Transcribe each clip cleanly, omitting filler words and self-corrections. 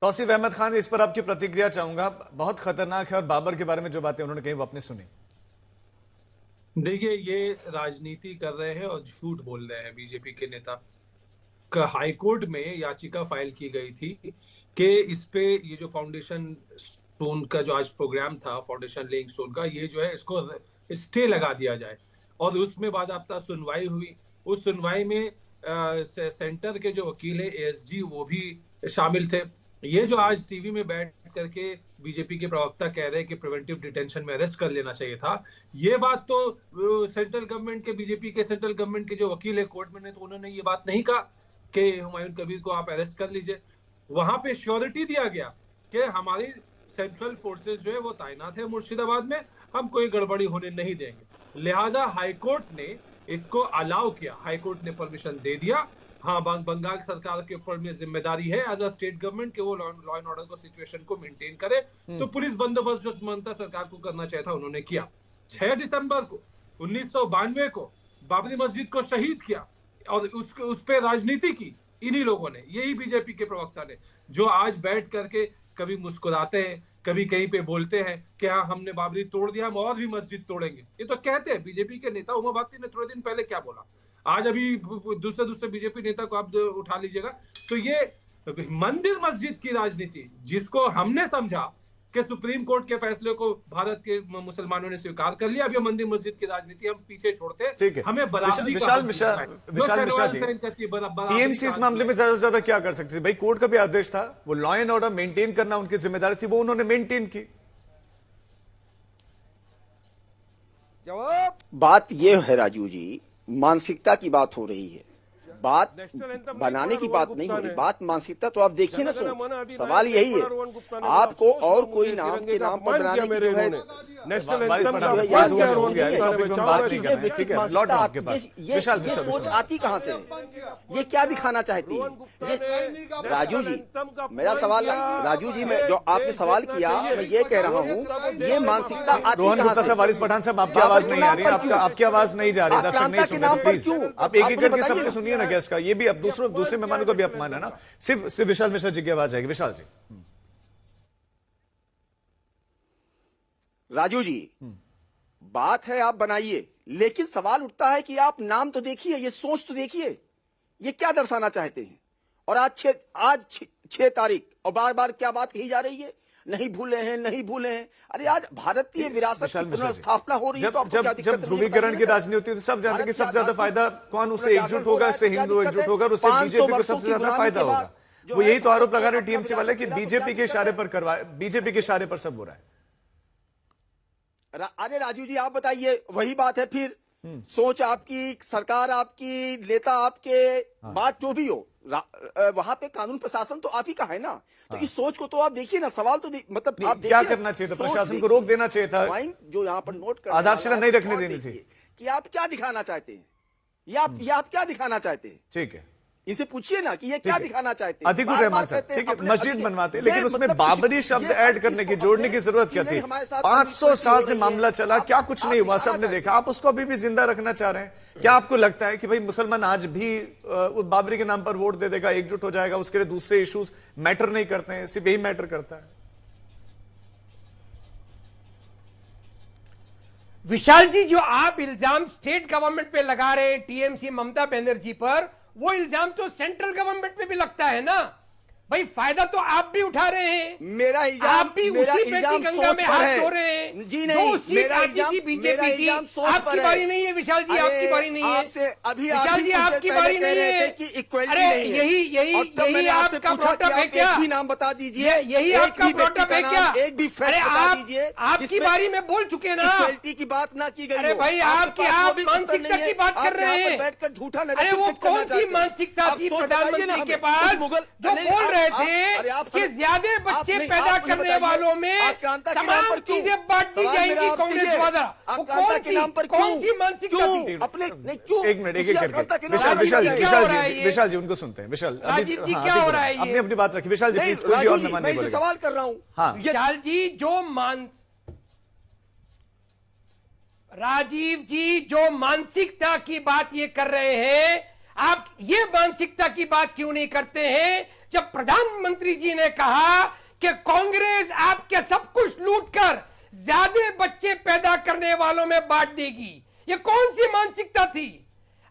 तौसीफ अहमद खान, इस पर आपकी प्रतिक्रिया चाहूंगा। बहुत खतरनाक है और बाबर के बारे में जो बातें उन्होंने कही वो आपने सुनी। देखिए, ये राजनीति कर रहे हैं और झूठ बोल रहे हैं बीजेपी के नेता। हाईकोर्ट में याचिका फाइल की गई थी कि इस पे ये जो फाउंडेशन स्टोन का जो आज प्रोग्राम था, फाउंडेशन लेइंग स्टोन का, ये जो है इसको स्टे लगा दिया जाए। और उसमें बाकायदा सुनवाई हुई। उस सुनवाई में सेंटर के जो वकील है एएसजी, वो भी शामिल थे। ये जो आज टीवी में बैठ करके बीजेपी के प्रवक्ता कह रहे हैं कि प्रिवेंटिव डिटेंशन में अरेस्ट कर लेना चाहिए था, ये बात तो सेंट्रल गवर्नमेंट के, बीजेपी के सेंट्रल गवर्नमेंट के जो वकील है कोर्ट में, तो उन्होंने ये बात नहीं कहा कि हुमायूं कबीर को आप अरेस्ट कर लीजिए। वहां पे श्योरिटी दिया गया कि हमारी सेंट्रल फोर्सेस जो है वो तैनात है मुर्शिदाबाद में, हम कोई गड़बड़ी होने नहीं देंगे। लिहाजा हाईकोर्ट ने इसको अलाउ किया, हाईकोर्ट ने परमिशन दे दिया। हाँ, बंगाल सरकार के ऊपर में जिम्मेदारी है एज अ स्टेट गवर्नमेंट कि वो लॉ एंड ऑर्डर को, सिचुएशन को मेंटेन करे। तो पुलिस बंदोबस्त जो ममता सरकार को करना चाहिए था उन्होंने किया। 6 दिसंबर को 1992 को बाबरी मस्जिद को शहीद किया और उस पे राजनीति की इन्हीं लोगों ने, यही बीजेपी के प्रवक्ता ने, जो आज बैठ करके कभी मुस्कुराते हैं, कभी कहीं पे बोलते हैं कि हाँ हमने बाबरी तोड़ दिया, हम और भी मस्जिद तोड़ेंगे। ये तो कहते हैं बीजेपी के नेता। उमा भारती ने थोड़े दिन पहले क्या बोला, आज अभी दूसरे बीजेपी नेता को आप उठा लीजिएगा। तो ये मंदिर मस्जिद की राजनीति, जिसको हमने समझा कि सुप्रीम कोर्ट के फैसले को भारत के मुसलमानों ने स्वीकार कर लिया, अब ये मंदिर मस्जिद की राजनीति हम पीछे छोड़ते हैं। ठीक है, हमें बराबरी विशाल मिश्रा जी, टीएमसी इस मामले में ज्यादा से ज्यादा क्या कर सकती थी? भाई, कोर्ट का भी आदेश था, वो लॉ एंड ऑर्डर मेंटेन करना उनकी जिम्मेदारी थी, वो उन्होंने मेंटेन की। बात ये है राजू जी, मानसिकता की बात हो रही है, बात बनाने की बात नहीं हो रही, बात मानसिकता। तो आप देखिए ना, सवाल यही है, आपको और कोई नाम के नाम पर बनाने की जो है ये सोच आती कहां से है? ये क्या दिखाना चाहती है ये? राजू जी, मेरा सवाल, राजू जी, मैं जो आपने सवाल किया, मैं ये कह रहा हूँ, ये मानसिकता आती कहां से? वारिस पठान साहब, आपकी आवाज नहीं आ रही, आपकी आवाज नहीं जा रही, दर्शक नहीं सुन रहे, प्लीज आप एक एक करके सबको सुनिए ना गेस्ट का। ये भी अब दूसरे मेहमानों का भी अपमान है ना। सिर्फ विशाल मिश्रा जी की आवाज आएगी। विशाल जी। राजू जी, बात है आप बनाइए, लेकिन सवाल उठता है कि आप नाम तो देखिए, ये सोच तो देखिए, ये क्या दर्शाना चाहते हैं। और आज 6 तारीख और बार बार क्या बात कही जा रही है, नहीं भूले हैं, नहीं भूले हैं। अरे आज भारतीय विरासत की पुनर्स्थापना हो रही है, तो आपको क्या दिक्कत है? जब ध्रुवीकरण की राजनीति होती है तो सब जानते हैं कि सबसे ज्यादा फायदा कौन, उससे एकजुट होगा, उससे हिंदू एकजुट होगा, उससे बीजेपी को सबसे ज्यादा फायदा होगा। वो यही तो आरोप लगा रहे टीएमसी वाले कि बीजेपी के इशारे पर करवाए, बीजेपी के इशारे पर सब हो रहा है। अरे राजू जी, आप बताइए, वही बात है फिर। सोच आपकी, सरकार आपकी, नेता आपके, बात जो भी हो, वहां पे कानून प्रशासन तो आप ही का है ना। तो इस सोच को तो आप देखिए ना, सवाल तो मतलब आप क्या करना चाहिए था? प्रशासन को रोक देना चाहिए था, जो यहाँ पर नोट कर, आधारशिला नहीं रखने देनी थी। कि आप क्या दिखाना चाहते हैं, ये आप क्या दिखाना चाहते हैं? ठीक है, इनसे पूछिए ना कि ये क्या दिखाना चाहते हैं। अतीकुर रहमान साहब, ठीक है, मस्जिद बनवाते, लेकिन उसमें बाबरी शब्द ऐड करने की, जोड़ने की जरूरत क्या थी? 500 साल से मामला चला, क्या कुछ नहीं हुआ, सबने देखा। आप उसको अभी भी जिंदा रखना चाह रहे हैं। क्या आपको लगता है कि भाई मुसलमान आज भी बाबरी के नाम पर वोट दे देगा, एकजुट हो जाएगा, उसके लिए दूसरे इश्यूज मैटर नहीं करते हैं, सिर्फ यही मैटर करता है? विशाल जी, जो आप इल्जाम स्टेट गवर्नमेंट पे लगा रहे हैं, टीएमसी ममता बनर्जी पर, वो इल्जाम तो सेंट्रल गवर्नमेंट पे भी लगता है ना भाई। फायदा तो आप भी उठा रहे हैं, मेरा इल्जाम, आप भी उसी पेटी गंगा में हाथ धो रहे हैं। जी नहीं, मेरा इल्जाम, बीजेपी की आपकी बारी नहीं है विशाल जी, आपकी बारी नहीं है। आपसे अभी विशाल जी आपकी बारी नहीं है कि इक्वलिटी अरे नहीं है। यही आपका ब्रॉटअप है क्या? एक भी नाम बता दीजिए, यही आपका ब्रॉटअप है क्या? एक भी फैक्ट बता दीजिए। आपकी बारी में बोल चुके ना, इक्वलिटी की बात ना की गई। अरे भाई, आप मानसिकता की बात कर रहे हैं, बैठकर झूठा। अरे वो कौन सी मानसिकता थी प्रधानमंत्री के पास जो बोल रहे थे कि ज्यादा बच्चे पैदा करने वालों में तमाम चीजें बांट दी जाएंगी कांग्रेस द्वारा? कौन सी मानसिकता थी? अपने क्यों? एक मिनट, एक करके विशाल जी उनको सुनते हैं। विशाल जी, क्या हो रहा है? अपनी अपनी बात रखिए विशाल जी, प्लीज। कोई और मेहमान नहीं बोलेगा। सवाल कर रहा हूँ। हाँ विशाल जी, राजीव जी, जो मानसिकता की बात ये कर रहे हैं, आप ये मानसिकता की बात क्यों नहीं करते हैं जब प्रधानमंत्री जी ने कहा कि कांग्रेस आपके सब कुछ लूटकर ज्यादा बच्चे पैदा करने वालों में बांट देगी, ये कौन सी मानसिकता थी?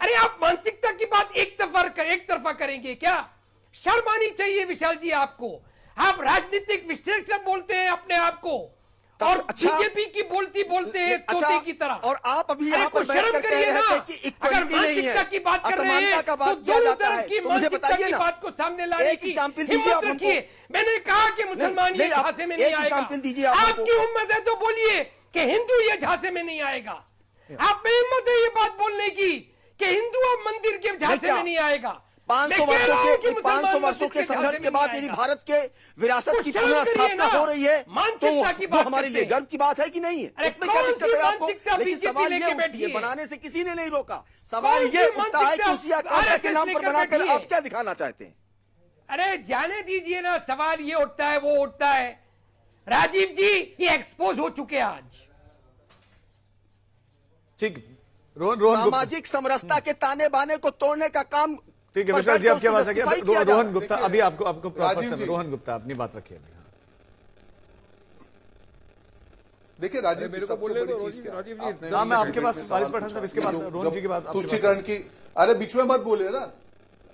अरे आप मानसिकता की बात एक तरफा करेंगे क्या? शर्म आनी चाहिए विशाल जी आपको। आप राजनीतिक विश्लेषक बोलते हैं अपने आप को और बीजेपी की बोलते हैं तोते की तरह। और आप अभी यहाँ पर बैठ कर कह रहे थे कि इक्वलिटी नहीं है, की बात कर रहे हैं का तो बात किया दोनों जाता तरफ है। की तो मुझे मानसिकता बताइए की ना, बात को सामने लाने एक की एग्जाम्पल दीजिए आप हिम्मत रखिए। मैंने कहा कि मुसलमान ये झांसे में नहीं एक आएगा। एग्जाम्पल दीजिए आप हमको। आपकी हिम्मत है तो बोलिए कि हिंदू ये झांसे में नहीं आएगा। आप में हिम्मत है ये बात बोलने की कि हिंदू अब मंदिर के झांसे में नहीं आएगा। 500 वर्षों के संघर्ष के बाद यदि भारत के विरासत की पुनर्स्थापना हो रही है तो वो हमारे लिए गर्व की बात है कि नहीं है? इसमें क्या दिक्कत है आपको? लेकिन सवाल ये उठती है, बनाने से किसी ने नहीं रोका, सवाल ये उठता है कि उसी आकाश के नाम पर बनाकर आप क्या दिखाना चाहते हैं? अरे जाने दीजिए ना, सवाल ये उठता है वो उठता है। राजीव जी ये एक्सपोज हो चुके हैं आज। ठीक, रोहन सामाजिक समरसता के ताने बाने को तोड़ने का काम। ठीक है विशाल जी, आपकी आवाज आ गई। रोहन गुप्ता, अभी आपको प्रॉपर समय। रोहन गुप्ता अपनी बात रखिए अभी। देखिए राजीव, मेरे को बोलने दो राजीव जी। हाँ, मैं आपके पास वारिस पठान साहब, इसके बाद रोहन जी की बात। तुष्टीकरण की, अरे बीच में मत बोलिए ना।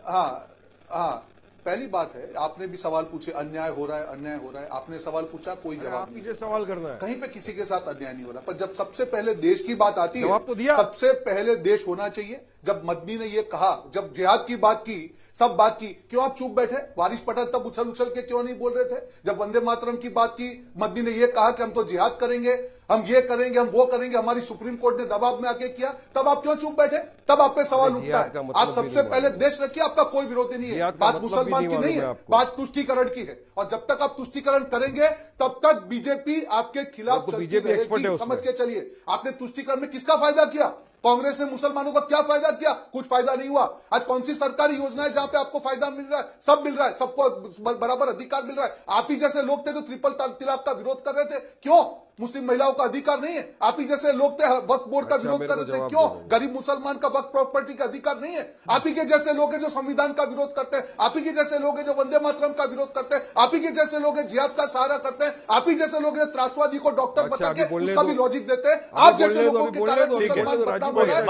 हाँ, पहली बात है, आपने भी सवाल पूछे, अन्याय हो रहा है, आपने सवाल पूछा, कोई जवाब नहीं। मुझे सवाल करना है, कहीं पे किसी के साथ अन्याय नहीं हो रहा, पर जब सबसे पहले देश की बात आती है, जवाब तो दिया। सबसे पहले देश होना चाहिए। जब मदनी ने ये कहा, जब जिहाद की बात की, सब बात की, क्यों आप चुप बैठे? वारिस पठान तब उछल के क्यों नहीं बोल रहे थे? जब वंदे मातरम की बात की, मदनी ने ये कहा कि हम तो जिहाद करेंगे, हम ये करेंगे, हम वो करेंगे, हमारी सुप्रीम कोर्ट ने दबाव में आके किया, तब आप क्यों चुप बैठे? तब आप पे सवाल उठता है। आप सबसे पहले देश रखिए, आपका कोई विरोधी नहीं है। बात मुसलमान की नहीं है, बात तुष्टीकरण की है। और जब तक आप तुष्टीकरण करेंगे तब तक बीजेपी आपके खिलाफ चलती रहेगी। समझ के चलिए, आपने तुष्टीकरण में किसका फायदा किया? कांग्रेस ने मुसलमानों का क्या फायदा किया? कुछ फायदा नहीं हुआ। आज कौन सी सरकारी योजना है जहां पे आपको फायदा मिल रहा है? सब मिल रहा है, सबको बराबर अधिकार मिल रहा है। आप ही जैसे लोग थे जो ट्रिपल तलाक का विरोध कर रहे थे, क्यों? मुस्लिम महिलाओं का अधिकार नहीं है? आप ही जैसे लोग थे वक्फ बोर्ड का विरोध कर रहे थे, क्यों? गरीब मुसलमान का वक्फ प्रॉपर्टी का अधिकार नहीं है? आप ही के जैसे लोग हैं जो संविधान का विरोध करते हैं, आप ही के जैसे लोग हैं जो वंदे मातरम का विरोध करते हैं, आप ही के जैसे लोग हैं जिहाद का सहारा करते हैं, आप ही जैसे लोग हैं त्रासवादी को डॉक्टर बता के उसका भी लॉजिक देते हैं। आप जैसे लोगों के कारण मुसलमान बदनाम हो रहे हैं।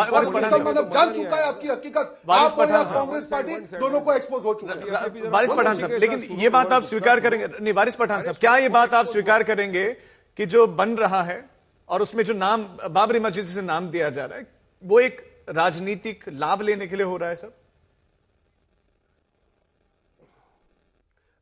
मुसलमान अब जान चुका है आपकी हकीकत। आप और कांग्रेस पार्टी दोनों को एक्सपोज हो चुका है। वारिस पठान साहब, लेकिन ये बात आप स्वीकार करेंगे नहीं? वारिस पठान साहब, क्या ये बात आप स्वीकार करेंगे कि जो बन रहा है और उसमें जो नाम बाबरी मस्जिद से नाम दिया जा रहा है, वो एक राजनीतिक लाभ लेने के लिए हो रहा है? सब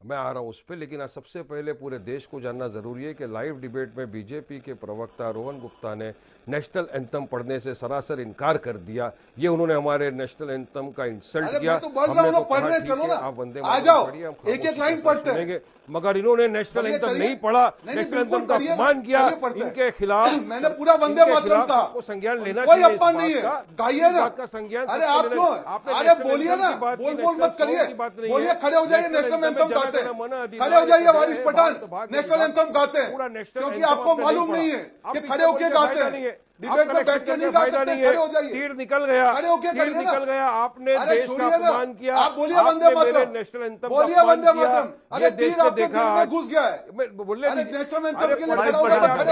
मैं आ रहा हूं उस पर, लेकिन आज सबसे पहले पूरे देश को जानना जरूरी है कि लाइव डिबेट में बीजेपी के प्रवक्ता रोहन गुप्ता ने नेशनल एंथम पढ़ने से सरासर इनकार कर दिया। ये उन्होंने हमारे नेशनल एंथम का इंसल्ट किया। हमने तो कहा ठीक है, आप वंदे मातरम पढ़िए, हम एक लाइन पढ़ते हैं, मगर इन्होंने नेशनल एंथम नहीं पढ़ा, नेशनल एंथम का अपमान किया। इनके खिलाफ मैंने पूरा वंदे मातरम का को संज्ञान लेना कोई चाहिए। अपमान नहीं है, गाइए ना। का संज्ञान अरे आप क्यों? अरे बोलिए ना, बोल मत करिए, बोलिए, खड़े हो जाइए, नेशनल एंथम गाते हैं, खड़े हो जाइए वारिस पठान, नेशनल एंथम गाते हैं, क्योंकि आपको मालूम नहीं है कि खड़े होके गाते हैं। डिबेट में बैठ के नहीं गा सकते, खड़े हो जाइए। तीर निकल गया, खड़े होके तीर निकल गया। आपने देश का अपमान किया। आप बोलिए वंदे मातरम, नेशनल एंथम बोलिए वंदे मातरम। अरे देश तीर ने आपके देखा दिल में घुस गया है। बोलने नेशनल एंथम के लिए वारिस पठान साहब,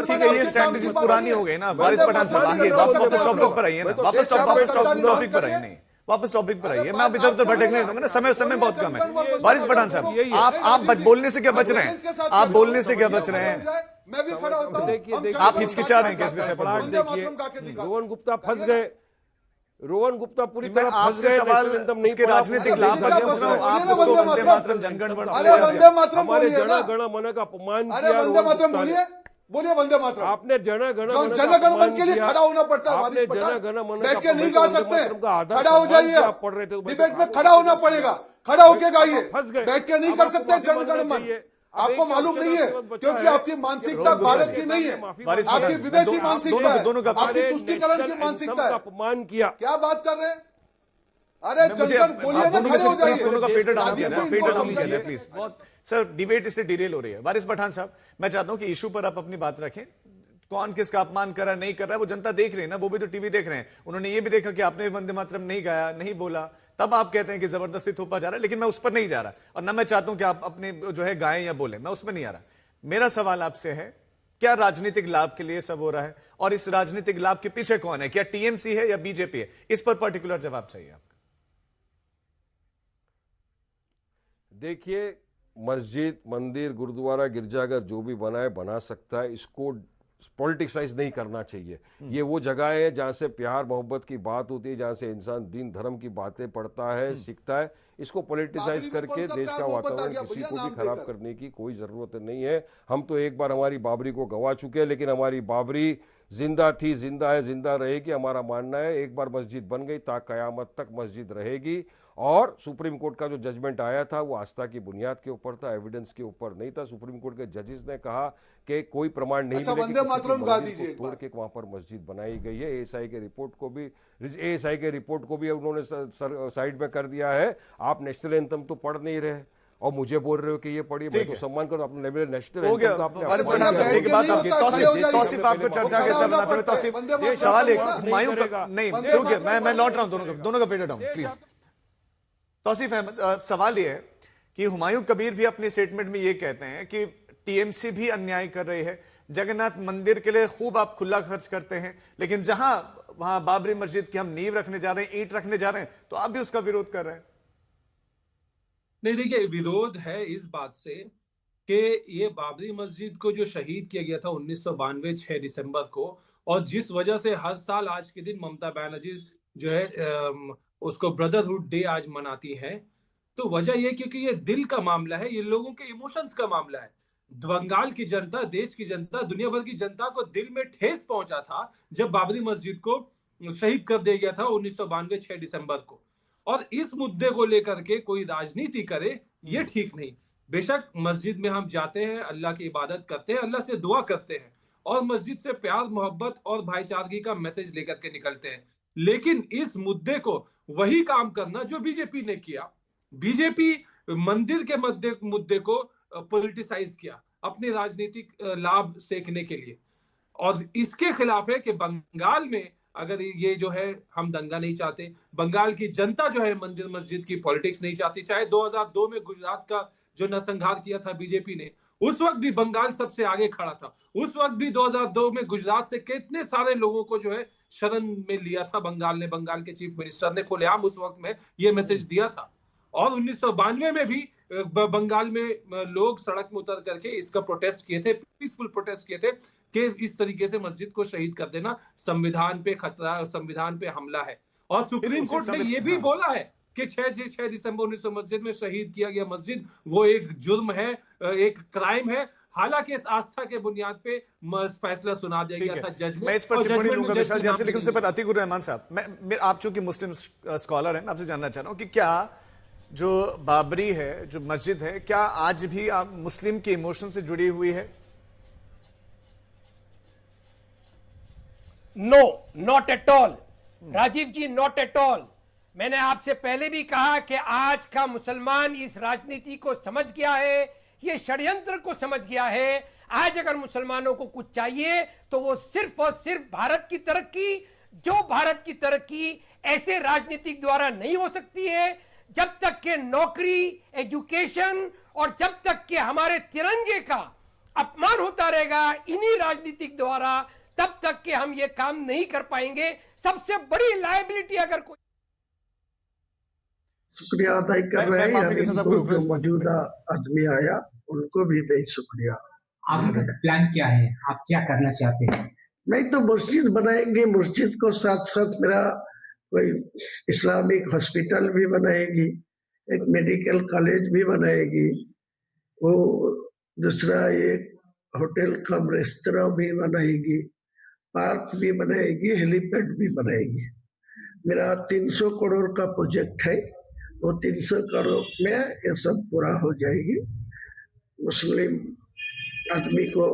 ठीक है, ये स्ट्रैटेजीज पुरानी हो गई ना। वारिस पठान साहब, आगे वापस टॉपिक पर आइए ना, वापस टॉपिक पर आइए। नहीं, वापस टॉपिक पर आइए। मैं आप इधर उधर भटकने नहीं दूंगा ना, समय बहुत कम है। वारिस पठान साहब, आप बोलने से क्या बच रहे हैं? आप बोलने से क्या बच रहे हैं? मैं भी खड़ा होता हूं। देखिए, आप हिचकिचा रहे हैं किस विषय पर? देखिए, रोहन गुप्ता फंस गए। रोहन गुप्ता पूरी तरह फंस आपसे गए। सवाल उसके राजनीतिक लाभ पर पूछ रहा हूं। आप उसको वंदे मातरम जनगण मन हमारे जन गण मन का अपमान अरे किया। वंदे मातरम बोलिए, बोलिए वंदे मातरम। आपने जन गण मन के लिए खड़ा होना पड़ता है। आपने जन गण मन बैठ के नहीं गा सकते, खड़ा हो जाइए। आप पढ़ रहे थे, डिबेट में खड़ा होना पड़ेगा, खड़ा होके गाइए। फंस गए, बैठ के नहीं कर सकते जन गण मन। आपको मालूम नहीं है क्योंकि आपकी मानसिकता भारत की नहीं है, आपकी विदेशी मानसिकता है, आपकी तुष्टीकरण की मानसिकता है। अपमान किया। क्या बात कर रहे हैं? अरे जनगण बोलिए ना, दोनों खड़े हो जाइए। दोनों का फेडर डाउन किया जाए, फेडर डाउन किया जाए प्लीज। बहुत सर, डिबेट इससे डिरेल हो रही है। वारिस पठान साहब, मैं चाहता हूं कि इशू पर आप अपनी बात रखें। कौन किसका अपमान कर रहा है नहीं कर रहा है वो जनता देख रही है ना, वो भी तो टीवी देख रहे हैं। उन्होंने ये भी देखा कि आपने वंदे मातरम नहीं गाया, नहीं बोला, तब आप कहते हैं कि जबरदस्ती थोपा जा रहा है। लेकिन मैं उस पर नहीं जा रहा और ना मैं चाहता हूं कि आप अपने जो है गाएं या बोले, मैं उसमें नहीं आ रहा। मेरा सवाल आपसे है, क्या राजनीतिक लाभ के लिए सब हो रहा है और इस राजनीतिक लाभ के पीछे कौन है? क्या टीएमसी है या बीजेपी है? इस पर पर्टिकुलर जवाब चाहिए आपका। देखिए, मस्जिद, मंदिर, गुरुद्वारा, गिरजाघर जो भी बना सकता है, इसको पॉलिटिसाइज नहीं करना चाहिए। ये वो जगह है जहाँ से प्यार मोहब्बत की बात होती है, जहाँ से इंसान दीन धर्म की बातें पढ़ता है, सीखता है। इसको पॉलिटिसाइज करके देश का वातावरण किसी को भी खराब करने की कोई जरूरत नहीं है। हम तो एक बार हमारी बाबरी को गवा चुके हैं, लेकिन हमारी बाबरी जिंदा थी, जिंदा है, जिंदा रहेगी। हमारा मानना है एक बार मस्जिद बन गई ता कयामत तक मस्जिद रहेगी। और सुप्रीम कोर्ट का जो जजमेंट आया था वो आस्था की बुनियाद के ऊपर था, एविडेंस के ऊपर नहीं था। सुप्रीम कोर्ट के जजेस ने कहा कि कोई प्रमाण नहीं मिले कि किसी तोड़ के वहां पर मस्जिद बनाई गई है। एएसआई के रिपोर्ट को भी उन्होंने साइड में कर दिया है। आप नेशनल एंथम तो पढ़ नहीं रहे और मुझे बोल रहे हो कि ये पढ़िए। मैं तो सम्मान करो, अपने नेशनल हो गया। तौसीफ आपको चर्चा के साथ बनाते हुए, तौसीफ सवाल एक हुमायूं का नहीं, क्योंकि मैं लौट रहा हूं दोनों का fader down please. Tauseef Ahmed, सवाल ये है कि हुमायूं कबीर भी अपनी स्टेटमेंट में ये कहते हैं कि टीएमसी भी अन्याय कर रही है। जगन्नाथ मंदिर के लिए खूब आप खुला खर्च करते हैं, लेकिन जहां वहां बाबरी मस्जिद की हम नींव रखने जा रहे हैं, ईंट रखने जा रहे हैं, तो आप भी उसका विरोध कर रहे हैं। नहीं, देखिए, विरोध है इस बात से कि ये बाबरी मस्जिद को जो शहीद किया गया था 1992 6 दिसंबर को, और जिस वजह से हर साल आज के दिन ममता बनर्जी जो है उसको ब्रदरहुड डे आज मनाती है, तो वजह ये क्योंकि ये दिल का मामला है, ये लोगों के इमोशंस का मामला है। बंगाल की जनता, देश की जनता, दुनिया भर की जनता को दिल में ठेस पहुंचा था जब बाबरी मस्जिद को शहीद कर दिया गया था 1992 6 दिसंबर को। और इस मुद्दे को लेकर के कोई राजनीति करे, ये ठीक नहीं। बेशक मस्जिद में हम जाते हैं, अल्लाह की इबादत करते हैं, अल्लाह से दुआ करते हैं और मस्जिद से प्यार मोहब्बत और भाईचारगी का मैसेज लेकर के निकलते हैं। लेकिन इस मुद्दे को वही काम करना जो बीजेपी ने किया। बीजेपी मंदिर के मुद्दे को पॉलिटिसाइज किया अपने राजनीतिक लाभ सेकने के लिए, और इसके खिलाफ है कि बंगाल में अगर ये जो है हम दंगा नहीं चाहते, बंगाल की जनता जो है मंदिर मस्जिद की पॉलिटिक्स नहीं चाहती। चाहे 2002 में गुजरात का जो नरसंहार किया था बीजेपी ने, उस वक्त भी बंगाल सबसे आगे खड़ा था। उस वक्त भी 2002 में गुजरात से कितने सारे लोगों को जो है शरण में लिया था बंगाल ने, बंगाल के चीफ मिनिस्टर ने खुलेआम उस वक्त में ये मैसेज दिया था। और 1992 में भी बंगाल में लोग सड़क में उतर करके इसका प्रोटेस्ट किए थे, पीसफुल प्रोटेस्ट किए थे कि इस तरीके से मस्जिद को शहीद कर देना संविधान पे खतरा, संविधान पे हमला है। और सुप्रीम कोर्ट ने ये भी बोला है कि 6 दिसंबर 1900 मस्जिद में शहीद किया गया मस्जिद वो एक जुर्म है, एक क्राइम है। हालांकि इस आस्था के बुनियाद पे फैसला सुना दिया गया था जज ने। मैं इस पर टिप्पणी लूंगा विशाल जी आपसे, लेकिन उससे पहले अतीकुर रहमान साहब, मैं आप चूंकि मुस्लिम स्कॉलर हैं, मैं आपसे जानना चाह रहा हूं कि क्या जो बाबरी है, जो मस्जिद है, क्या आज भी आप मुस्लिम के इमोशन से जुड़ी हुई है? No, not at all Rajiv ji, not at all. मैंने आपसे पहले भी कहा कि आज का मुसलमान इस राजनीति को समझ गया है, ये षड्यंत्र को समझ गया है। आज अगर मुसलमानों को कुछ चाहिए तो वो सिर्फ और सिर्फ भारत की तरक्की, जो भारत की तरक्की ऐसे राजनीतिक द्वारा नहीं हो सकती है। जब तक के नौकरी, एजुकेशन और जब तक के हमारे तिरंगे का अपमान होता रहेगा इन्हीं राजनीतिक द्वारा, तब तक के हम ये काम नहीं कर पाएंगे। सबसे बड़ी लायबिलिटी अगर कोई शुक्रिया अदा कर रहे हैं, मौजूदा आदमी आया उनको भी नहीं शुक्रिया। आपका प्लान क्या है, आप क्या करना चाहते हैं? नहीं तो मस्जिद बनाएंगे, मस्जिद को साथ साथ मेरा कोई इस्लामिक हॉस्पिटल भी बनाएगी, एक मेडिकल कॉलेज भी बनाएगी, वो दूसरा एक होटल कम रेस्तरां भी बनाएगी, पार्क भी बनाएगी, हेलीपैड भी बनाएगी। मेरा 300 करोड़ का प्रोजेक्ट है, वो 300 करोड़ में ये सब पूरा हो जाएगी। मुस्लिम आदमी को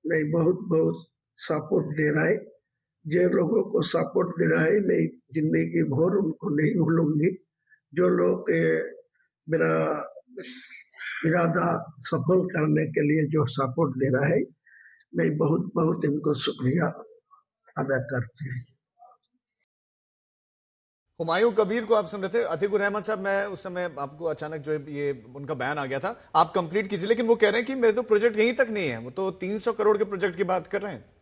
मैं बहुत बहुत सपोर्ट दे रहा है, जो लोगों को सपोर्ट दे रहा है मैं जिंदगी भर उनको नहीं भूलूंगी। जो लोग मेरा इरादा सफल करने के लिए जो सपोर्ट दे रहा है, मैं बहुत बहुत इनको शुक्रिया अदा करती हूँ। हुमायूं कबीर को आप सुन रहे थे। अतीकुर रहमान साहब, मैं उस समय आपको अचानक जो है ये उनका बयान आ गया था, आप कंप्लीट कीजिए, लेकिन वो कह रहे हैं कि मेरे तो प्रोजेक्ट यहीं तक नहीं है, वो तो 300 करोड़ के प्रोजेक्ट की बात कर रहे हैं।